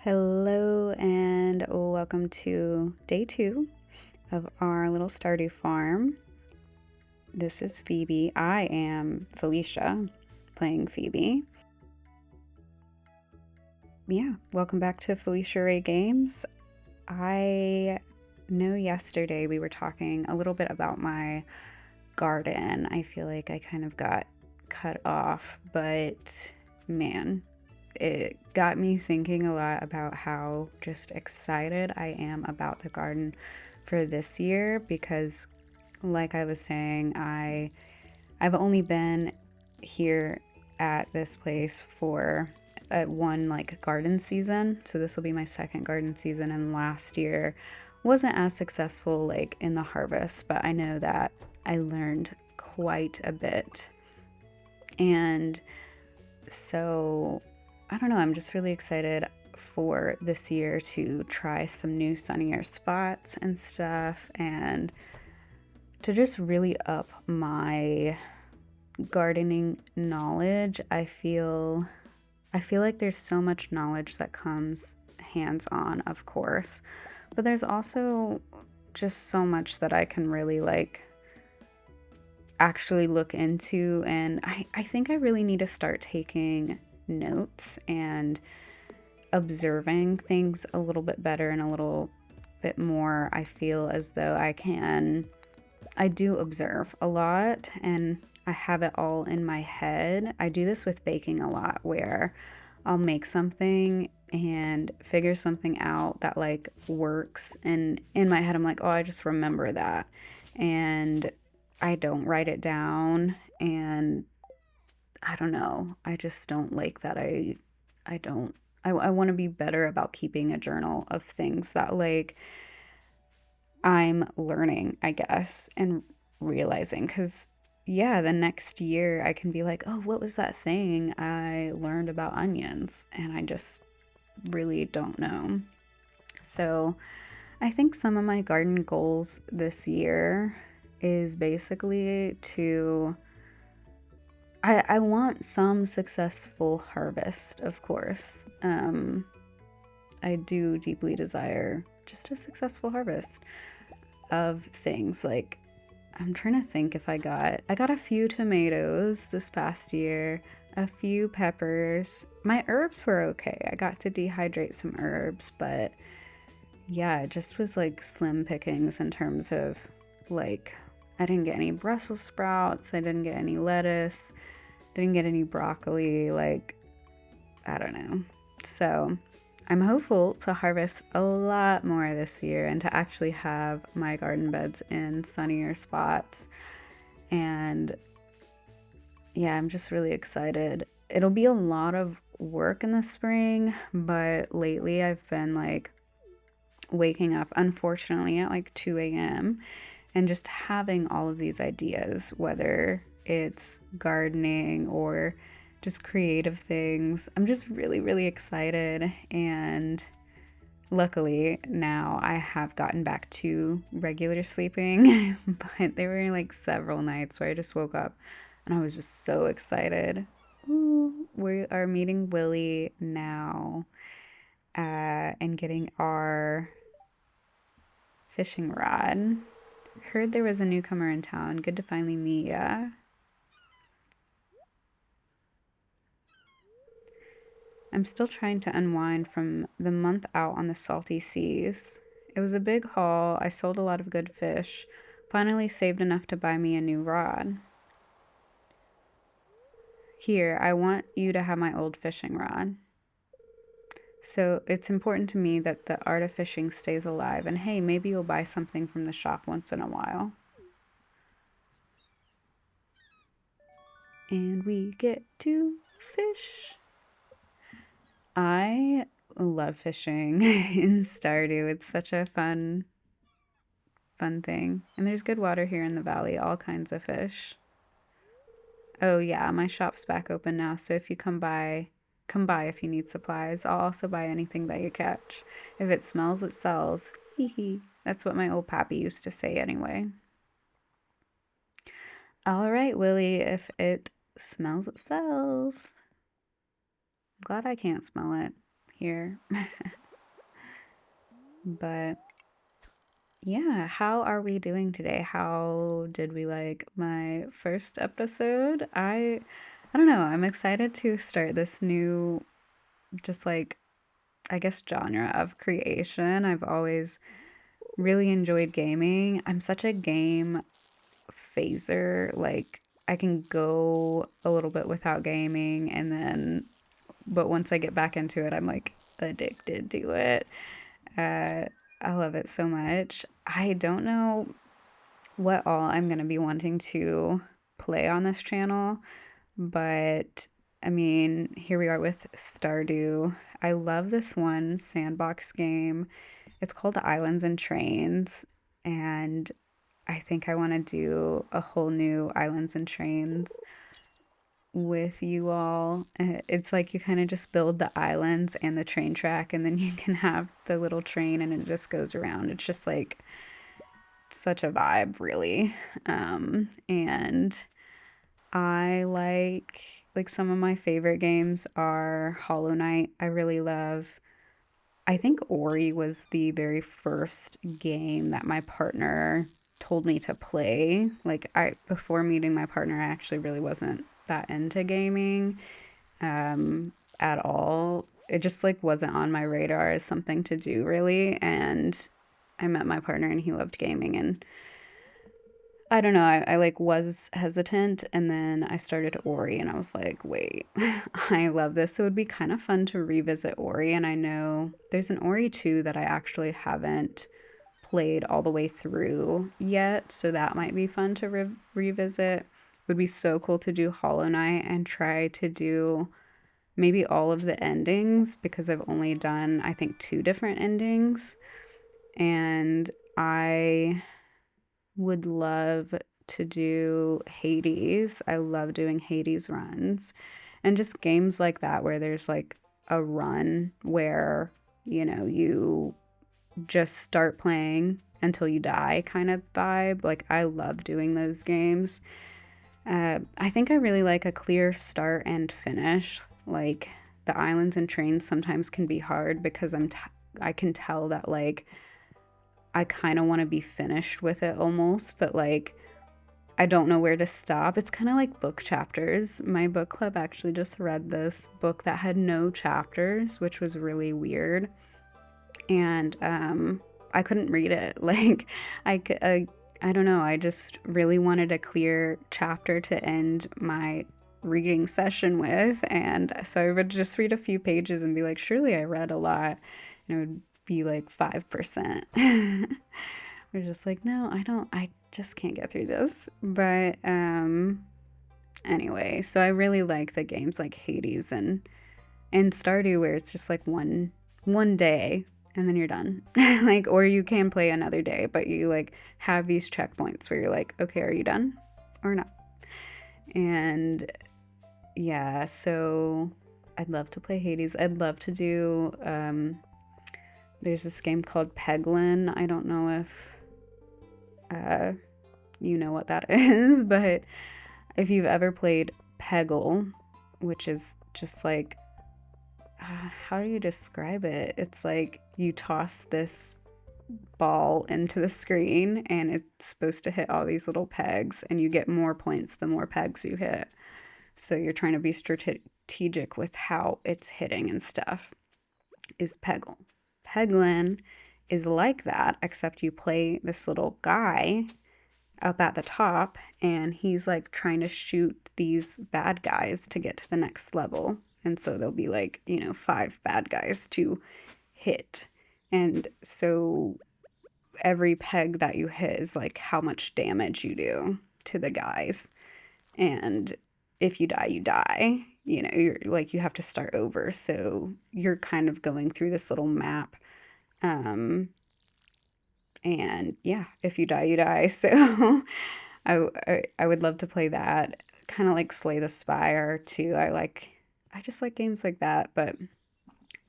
Hello and welcome to day 2 of our little Stardew farm. This is Phoebe. I am Felicia, playing Phoebe. Yeah, welcome back to Felicia Ray Games. I know yesterday we were talking a little bit about my garden. I feel like I kind of got cut off, but man, it got me thinking a lot about how just excited I am about the garden for this year because like I was saying, I've only been here at this place for one like garden season. So this will be my second garden season, and last year wasn't as successful like in the harvest, but I know that I learned quite a bit. And so I don't know, I'm just really excited for this year to try some new sunnier spots and stuff, and to just really up my gardening knowledge. I feel like there's so much knowledge that comes hands-on, of course, but there's also just so much that I can really like actually look into, and I think I really need to start taking notes and observing things a little bit better and a little bit more. I feel as though I do observe a lot and I have it all in my head. I do this with baking a lot where I'll make something and figure something out that like works, and in my head I'm like, "Oh, I just remember that." And I don't write it down, and I don't know. I just don't like that. I don't I want to be better about keeping a journal of things that like I'm learning, I guess, and realizing, cuz yeah, the next year I can be like, "Oh, what was that thing I learned about onions?" And I just really don't know. So, I think some of my garden goals this year is basically to I want some successful harvest, of course. I do deeply desire just a successful harvest of things. Like, I'm trying to think if I got a few tomatoes this past year, a few peppers. My herbs were okay. I got to dehydrate some herbs, but yeah, it just was like slim pickings in terms of like I didn't get any Brussels sprouts, I didn't get any lettuce, didn't get any broccoli, like, I don't know. So I'm hopeful to harvest a lot more this year and to actually have my garden beds in sunnier spots. And yeah, I'm just really excited. It'll be a lot of work in the spring, but lately I've been like waking up, unfortunately, at like 2 a.m. and just having all of these ideas, whether it's gardening or just creative things. I'm just really, really excited. And luckily now I have gotten back to regular sleeping, but there were like several nights where I just woke up and I was just so excited. Ooh, we are meeting Willy now and getting our fishing rod. Heard there was a newcomer in town. Good to finally meet ya. I'm still trying to unwind from the month out on the salty seas. It was a big haul. I sold a lot of good fish. Finally saved enough to buy me a new rod. Here, I want you to have my old fishing rod. So it's important to me that the art of fishing stays alive. And hey, maybe you'll buy something from the shop once in a while. And we get to fish. I love fishing in Stardew. It's such a fun thing. And there's good water here in the valley, all kinds of fish. Oh yeah, my shop's back open now, so if you come by if you need supplies. I'll also buy anything that you catch. If it smells, it sells. Hee hee. That's what my old pappy used to say anyway. All right, Willy, if it smells, it sells. I'm glad I can't smell it. here. But yeah, how are we doing today? How did we like my first episode? I don't know. I'm excited to start this new just like I guess genre of creation. I've always really enjoyed gaming. I'm such a game phaser. Like I can go a little bit without gaming and then but once I get back into it, I'm like addicted to it. Uh I love it so much. I don't know what all I'm going to be wanting to play on this channel, but I mean, here we are with Stardew. I love this one sandbox game. It's called Islands and Trains, and I think I want to do a whole new Islands and Trains with you all. It's like you kind of just build the islands and the train track, and then you can have the little train and it just goes around. It's just like such a vibe, really. And I like some of my favorite games are Hollow Knight. I really love. I think Ori was the very first game that my partner told me to play. Like I before meeting my partner, I actually really wasn't that into gaming at all. It just like wasn't on my radar as something to do really, and I met my partner and he loved gaming and I don't know. I like was hesitant and then I started Ori and I was like, wait, I love this. So it would be kind of fun to revisit Ori. And I know there's an Ori 2 that I actually haven't played all the way through yet. So that might be fun to revisit. It would be so cool to do Hollow Knight and try to do maybe all of the endings because I've only done, I think, two different endings. And I would love to do Hades. I love doing Hades runs. And just games like that where there's like a run where, you just start playing until you die kind of vibe. Like I love doing those games. I think I really like a clear start and finish. Like the islands and trains sometimes can be hard because I can tell that like I kind of want to be finished with it almost, but like I don't know where to stop. It's kind of like book chapters. My book club actually just read this book that had no chapters, which was really weird. And I couldn't read it. Like I don't know. I just really wanted a clear chapter to end my reading session with, and so I would just read a few pages and be like, surely I read a lot, and it would be like 5%. We're just like, no, I don't, I just can't get through this. But anyway, so I really like the games like Hades and Stardew where it's just like one day and then you're done. Like or you can play another day, but you like have these checkpoints where you're like, okay, are you done or not? And yeah, so I'd love to play Hades. I'd love to do there's this game called Peglin. I don't know if uh you know what that is, but if you've ever played Peggle, which is just like how do you describe it? It's like you toss this ball into the screen and it's supposed to hit all these little pegs and you get more points the more pegs you hit. So you're trying to be strategic with how it's hitting and stuff. Is Peggle. Peglin is like that, except you play this little guy up at the top and he's like trying to shoot these bad guys to get to the next level. And so there'll be like, 5 bad guys to hit. And so every peg that you hit is like how much damage you do to the guys. And if you die, you die. You're like you have to start over. So you're kind of going through this little map. Um, and yeah, if you die, you die. So I would love to play that. Kind of like Slay the Spire too. I just like games like that, but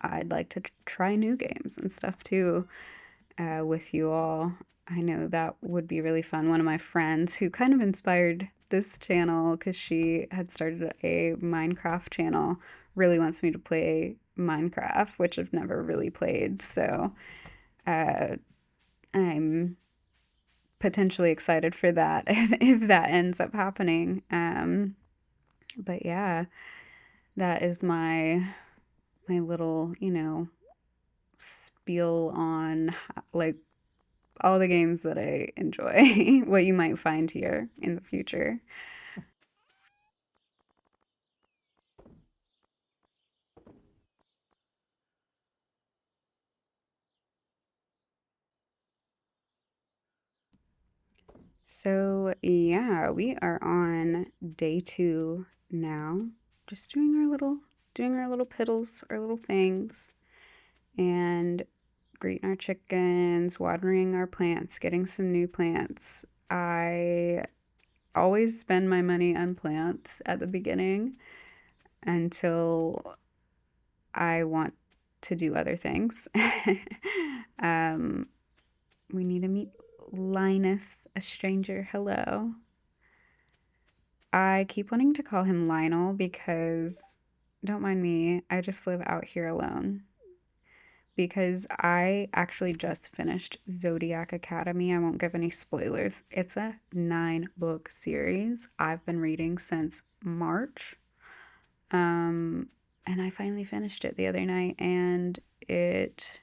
I'd like to try new games and stuff too with you all. I know that would be really fun. One of my friends who kind of inspired this channel because she had started a Minecraft channel really wants me to play Minecraft, which I've never really played. So uh, I'm potentially excited for that if that ends up happening. But yeah, that is my little, spiel on like all the games that I enjoy, what you might find here in the future. So, yeah, we are on day 2 now. Just doing our little piddles, our little things, and greeting our chickens, watering our plants, getting some new plants. I always spend my money on plants at the beginning until I want to do other things. um, we need to meet Linus, a stranger. Hello. I keep wanting to call him Lionel because, don't mind me, I just live out here alone. Because I actually just finished Zodiac Academy. I won't give any spoilers. It's a 9-book series I've been reading since March. Um, and I finally finished it the other night, and it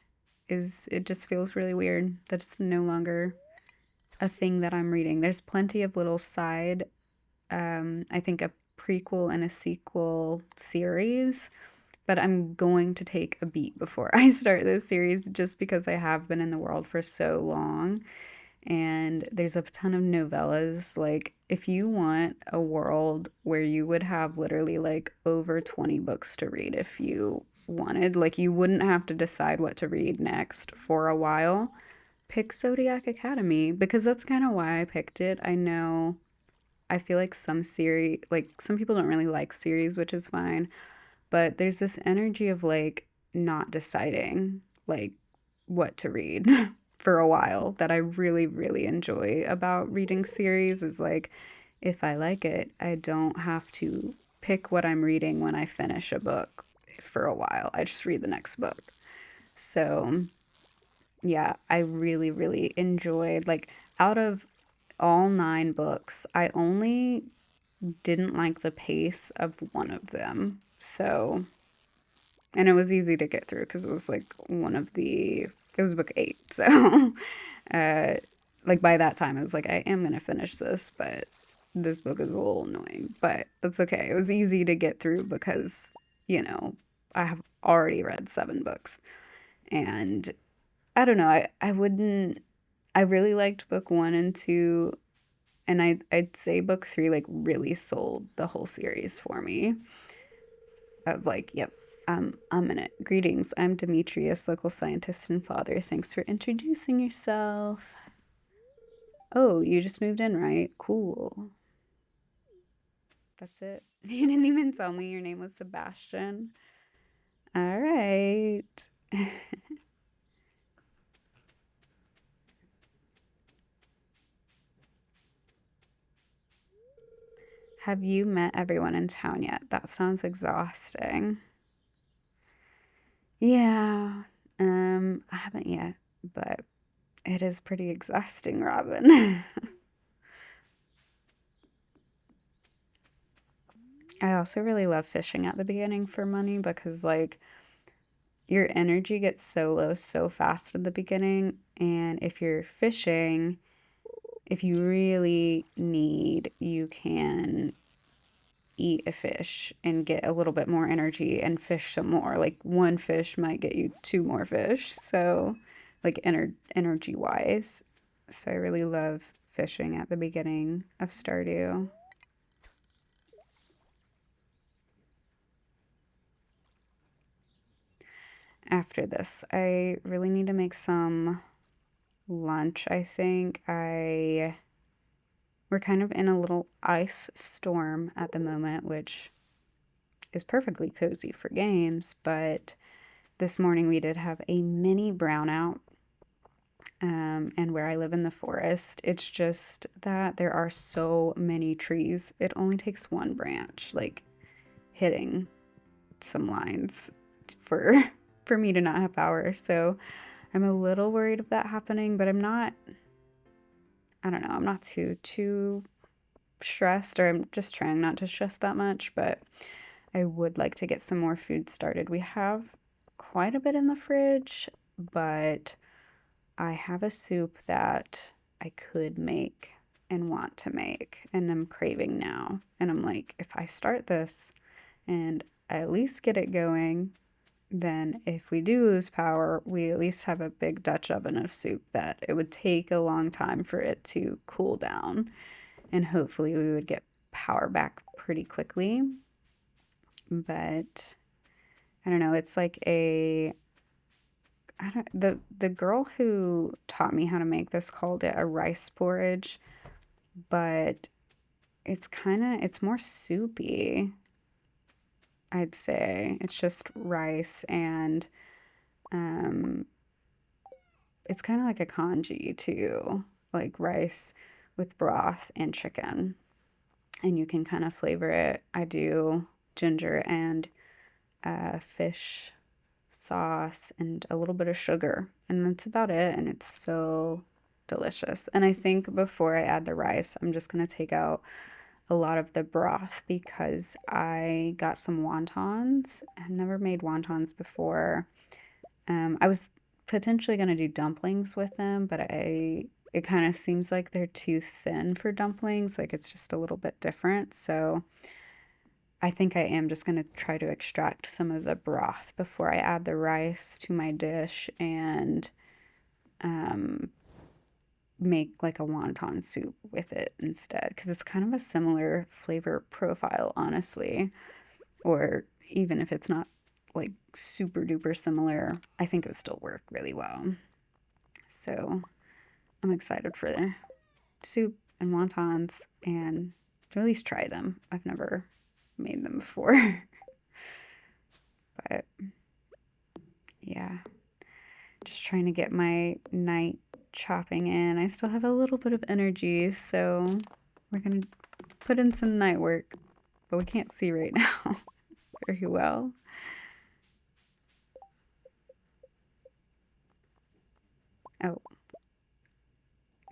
just feels really weird that it's no longer a thing that I'm reading. There's plenty of little side, I think a prequel and a sequel series, but I'm going to take a beat before I start those series just because I have been in the world for so long. And there's a ton of novellas. Like, if you want a world where you would have literally like over 20 books to read if you wanted, like, you wouldn't have to decide what to read next for a while, pick Zodiac Academy because that's kind of why I picked it. I know I feel like some people don't really like series, which is fine, but there's this energy of like not deciding like what to read for a while that I really, really enjoy about reading series is like if I like it, I don't have to pick what I'm reading when I finish a book for a while. I just read the next book. So, yeah, I really, really enjoyed like out of all 9 books, I only didn't like the pace of one of them. So, and it was easy to get through because it was like it was book 8. So, uh, like by that time, I was like, I am going to finish this, but this book is a little annoying, but that's okay. It was easy to get through because, you know, I have already read 7 books. And I don't know, I really liked book 1 and 2. And I'd say book 3 like really sold the whole series for me. Of like, yep, I'm in it. Greetings, I'm Demetrius, local scientist and father. Thanks for introducing yourself. Oh, you just moved in, right? Cool. That's it. You didn't even tell me your name was Sebastian. All right. Have you met everyone in town yet? That sounds exhausting. Yeah. I haven't yet, but it is pretty exhausting, Robin. I also really love fishing at the beginning for money because, like, your energy gets so low so fast in the beginning. And if you're fishing, if you really need, you can eat a fish and get a little bit more energy and fish some more. Like, one fish might get you 2 more fish. So, like, energy wise. So, I really love fishing at the beginning of Stardew. After this, I really need to make some lunch, I think. We're kind of in a little ice storm at the moment, which is perfectly cozy for games, but this morning we did have a mini brownout. And where I live in the forest, it's just that there are so many trees. It only takes one branch, like hitting some lines for for me to not have power. So I'm a little worried of that happening, but I'm not, I don't know, I'm not too stressed, or I'm just trying not to stress that much, but I would like to get some more food started. We have quite a bit in the fridge, but I have a soup that I could make and want to make, and I'm craving now. And I'm like, if I start this and I at least get it going, then if we do lose power, we at least have a big Dutch oven of soup that it would take a long time for it to cool down. And hopefully we would get power back pretty quickly. But I don't know, it's like a I don't the girl who taught me how to make this called it a rice porridge, but it's more soupy, I'd say. It's just rice and um it's kind of like a congee too, like rice with broth and chicken. And you can kind of flavor it. I do ginger and fish sauce and a little bit of sugar, and that's about it. And it's so delicious. And I think before I add the rice, I'm just gonna take out a lot of the broth because I got some wontons. I've never made wontons before. I was potentially gonna do dumplings with them, but it kind of seems like they're too thin for dumplings. Like it's just a little bit different. So I think I am just going to try to extract some of the broth before I add the rice to my dish and um, make like a wonton soup with it instead, because it's kind of a similar flavor profile, honestly. Or even if it's not like super duper similar, I think it would still work really well. So I'm excited for the soup and wontons and to at least try them. I've never made them before. But yeah, just trying to get my night chopping in. I still have a little bit of energy, so we're gonna put in some night work, but we can't see right now very well. Oh,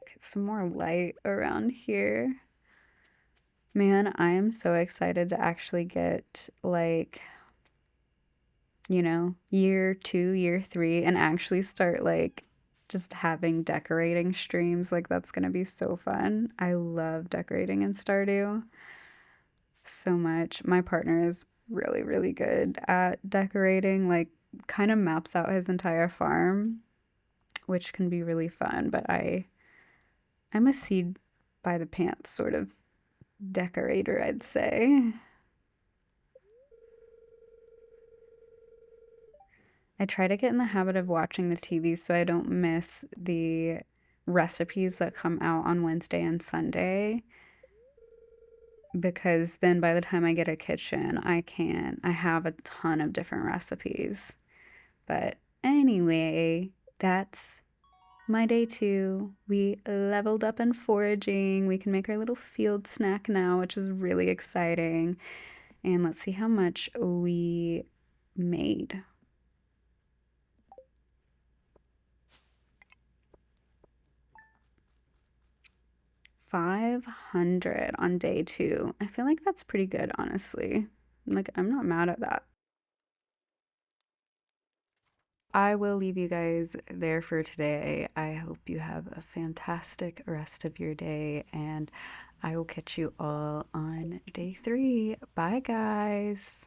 get some more light around here. Man, I am so excited to actually get like, year two, year three, and actually start like just having decorating streams. Like, that's gonna be so fun. I love decorating in Stardew so much. My partner is really, really good at decorating, like, kind of maps out his entire farm, which can be really fun. But I'm a seed by the pants sort of decorator, I'd say. I try to get in the habit of watching the TV so I don't miss the recipes that come out on Wednesday and Sunday, because then by the time I get a kitchen, I have a ton of different recipes. But anyway, that's my day two. We leveled up in foraging. We can make our little field snack now, which is really exciting. And let's see how much we made. 500 on day two. I feel like that's pretty good, honestly. Like, I'm not mad at that. I will leave you guys there for today. I hope you have a fantastic rest of your day, and I will catch you all on day three. Bye, guys.